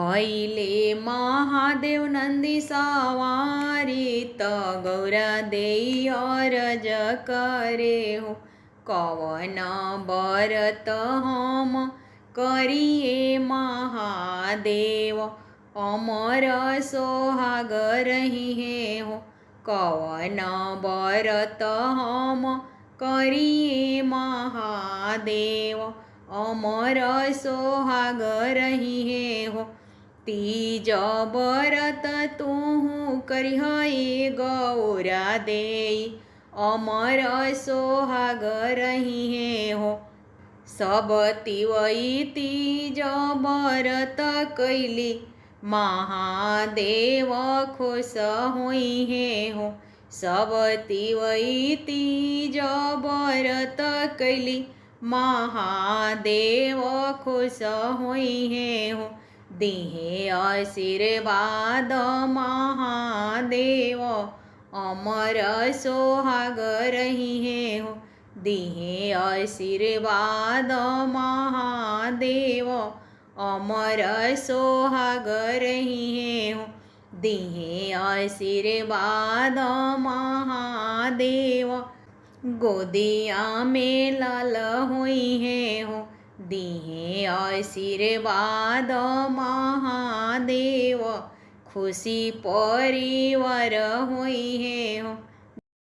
भैले महादेव नंदी सवारी त गौरा देई अरज करे हो। कवन बरत हम करिए महादेव, अमर सोहाग रहिए हो। कवन बरत हम करिए महादेव, अमर सोहाग रहिए हो। तीज बरत तुहु करिहे गौरा देई, अमर सोहाग रहिए हो। सब तिवई तीज बरत कैली, महादेव खुश होइहे हो। सब तिवई तीज बरत कैली, महादेव खुश होइहे हो। दिहे आशीर्वाद महादेव, अमर सोहाग रहिए हो। दिहे आशीर्वाद महादेव, अमर सोहाग रहिए हो। दिहे आशीर्वाद महादेव, गोदिया में लाल होइहे हो। दिहे आशीर्वाद महादेव, खुशी परिवार होइहे हो।